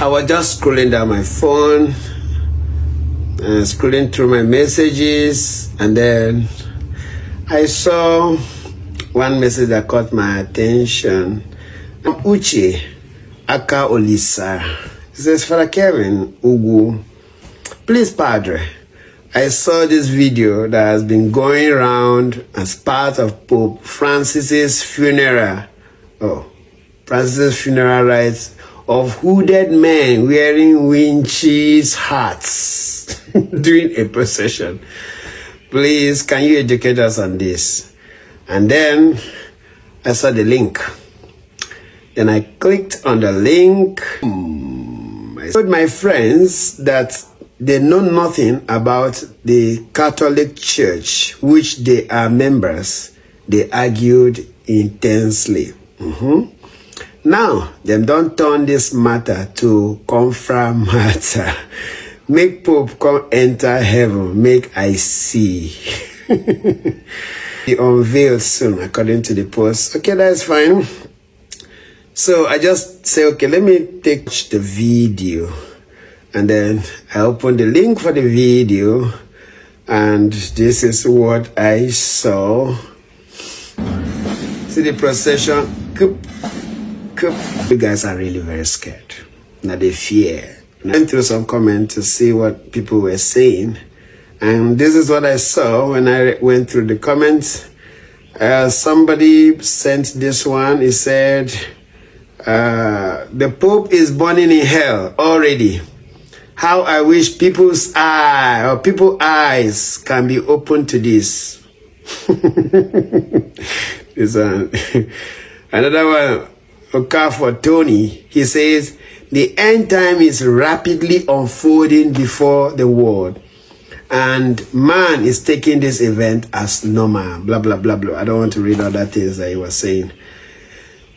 I was just scrolling down my phone, scrolling through my messages, and then I saw one message that caught my attention. Uche Aka Olisa. It says, Father Kevin Ugu, please, Padre, I saw this video that has been going around as part of Pope Francis's funeral. Francis's funeral rites of hooded men wearing winches hats during a procession. Please, can you educate us on this? And then I saw the link. Then I clicked on the link. I told my friends that they know nothing about the Catholic Church, which they are members. They argued intensely. Now, them don't turn this matter to confirm matter. Make Pope come enter heaven, make I see. Be unveiled soon, according to the post. Okay, that's fine. So I just say, okay, let me take the video. And then I open the link for the video. And this is what I saw. See the procession. You guys are really very scared. Now they fear. I went through some comments to see what people were saying. And this is what I saw when I went through the comments. Somebody sent this one. He said, the Pope is burning in hell already. How I wish people's eyes can be open to this. This one. Another one, okay, for Tony. He says, the end time is rapidly unfolding before the world. And man is taking this event as normal. Blah, blah, blah, blah. I don't want to read all that things that he was saying.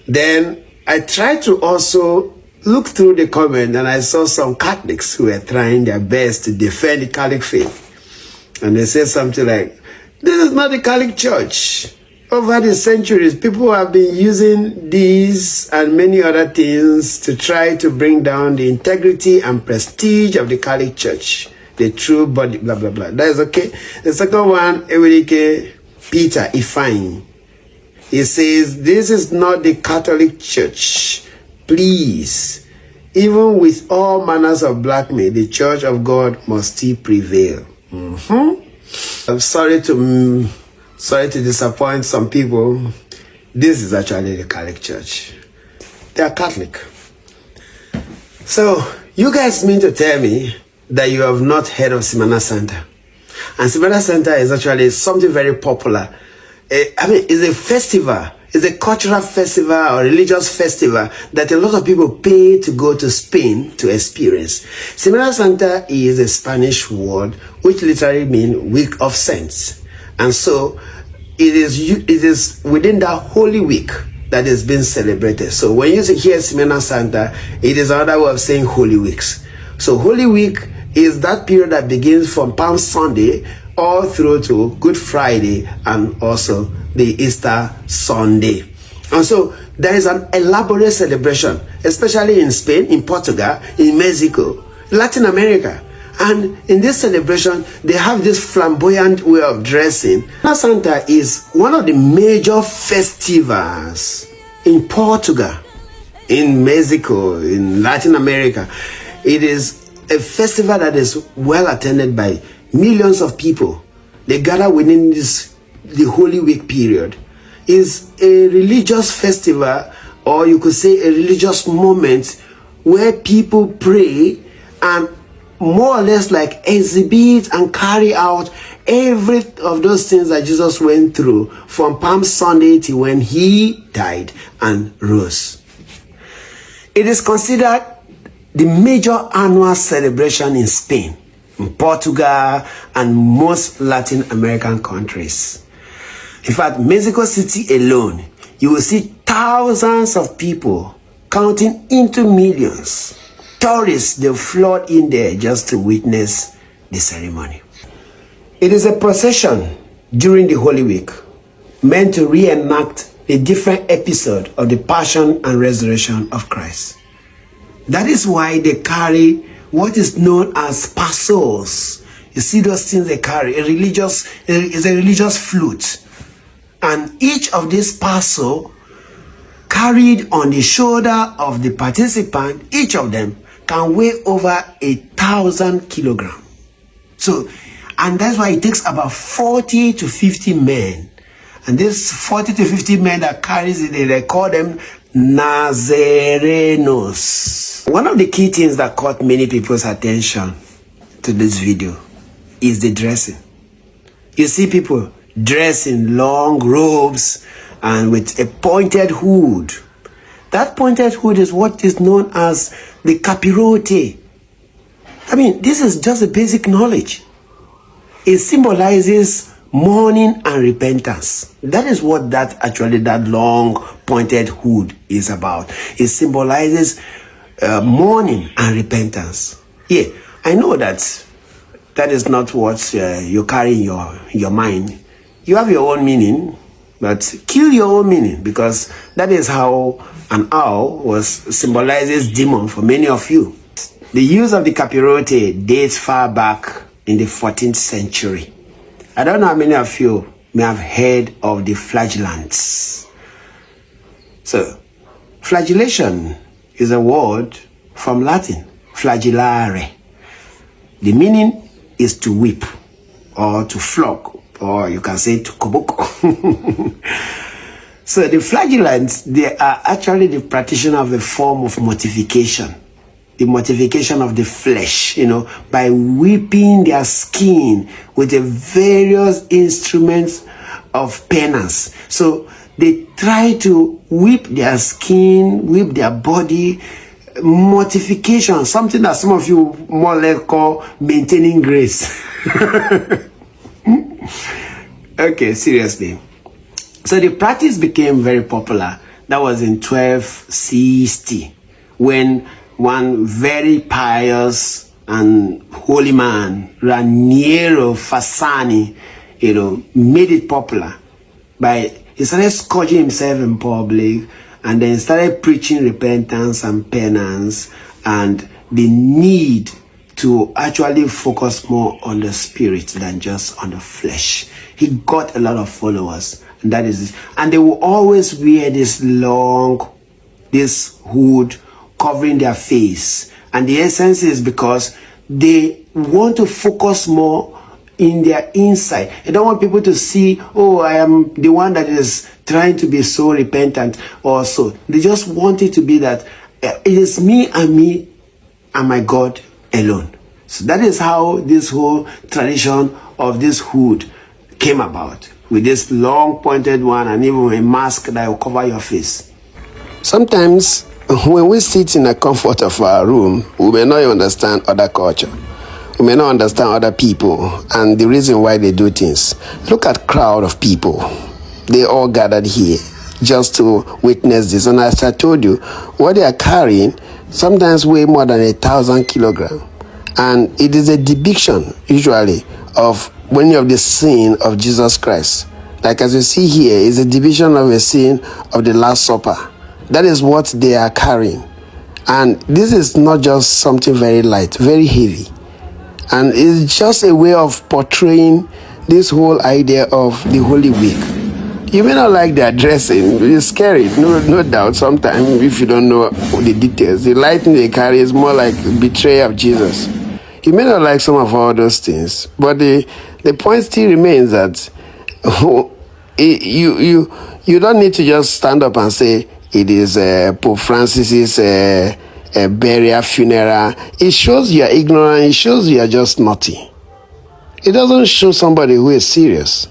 Then I tried to also look through the comment, and I saw some Catholics who were trying their best to defend the Catholic faith. And they said something like, this is not the Catholic Church. Over the centuries, people have been using these and many other things to try to bring down the integrity and prestige of the Catholic Church. The true body, blah, blah, blah. That is okay. The second one, Ewerike Peter Ifeanyi. He says, this is not the Catholic Church. Please, even with all manners of blackmail, the Church of God must still prevail. I'm sorry to disappoint some people. This is actually the Catholic Church. They are Catholic. So, you guys mean to tell me that you have not heard of Semana Santa? And Semana Santa is actually something very popular. It's a festival. It's a cultural festival or religious festival that a lot of people pay to go to Spain to experience. Semana Santa is a Spanish word which literally means week of saints. And so it is within that Holy Week that is being celebrated. So when you hear Semana Santa, it is another way of saying Holy Weeks. So Holy Week is that period that begins from Palm Sunday all through to Good Friday and also the Easter Sunday. And so there is an elaborate celebration, especially in Spain, in Portugal, in Mexico, Latin America. And in this celebration, they have this flamboyant way of dressing. Semana Santa is one of the major festivals in Portugal, in Mexico, in Latin America. It is a festival that is well attended by millions of people. They gather within the Holy Week period. Is a religious festival, or you could say a religious moment where people pray and more or less like exhibit and carry out every of those things that Jesus went through from Palm Sunday to when he died and rose. It is considered the major annual celebration in Spain, in Portugal, and most Latin American countries. In fact, Mexico City alone, you will see thousands of people counting into millions. Tourists, they flood in there just to witness the ceremony. It is a procession during the Holy Week meant to reenact a different episode of the Passion and Resurrection of Christ. That is why they carry what is known as passos. You see those things they carry, is a religious flute. And each of these passo carried on the shoulder of the participant, each of them can weigh over 1,000 kilograms. So, and that's why it takes about 40 to 50 men. And this 40 to 50 men that carries it, they call them Nazarenos. One of the key things that caught many people's attention to this video is the dressing. You see people dressed in long robes and with a pointed hood. That pointed hood is what is known as the capirote. I mean, this is just a basic knowledge. It symbolizes mourning and repentance. That is what that long pointed hood is about. It symbolizes mourning and repentance. Yeah, I know that is not what you carry in your mind. You have your own meaning, but kill your own meaning, because that is how an owl symbolizes demon for many of you. The use of the capirote dates far back in the 14th century. I don't know how many of you may have heard of the flagellants. So, flagellation is a word from Latin, flagellare. The meaning is to whip, or to flog, or you can say to koboko. So the flagellants, they are actually the practitioner of a form of mortification. The mortification of the flesh, by whipping their skin with the various instruments of penance. So they try to whip their skin, whip their body, mortification, something that some of you more or less call maintaining grace. Okay, seriously. So the practice became very popular. That was in 1260, when one very pious and holy man, Raniero Fasani, made it popular. He started scourging himself in public, and then started preaching repentance and penance and the need to actually focus more on the spirit than just on the flesh. He got a lot of followers, and that is it. And they will always wear this hood covering their face. And the essence is because they want to focus more in their inside. They don't want people to see, oh, I am the one that is trying to be so repentant or so. They just want it to be that it is me and my God alone. So that is how this whole tradition of this hood came about, with this long pointed one and even a mask that will cover your face. Sometimes when we sit in the comfort of our room, we may not understand other culture. We may not understand other people and the reason why they do things. Look at crowd of people. They all gathered here just to witness this. And as I told you, what they are carrying sometimes weigh more than 1,000 kilograms. And it is a depiction, usually, of many of the sin of Jesus Christ. Like as you see here, is a depiction of a sin of the Last Supper. That is what they are carrying. And this is not just something very light, very heavy. And it's just a way of portraying this whole idea of the Holy Week. You may not like their dressing. It's scary, no doubt, sometimes, if you don't know the details. The lighting they carry is more like betrayal of Jesus. You may not like some of all those things, but the point still remains that you don't need to just stand up and say it is Pope Francis's burial funeral. It shows you are ignorant. It shows you are just naughty. It doesn't show somebody who is serious.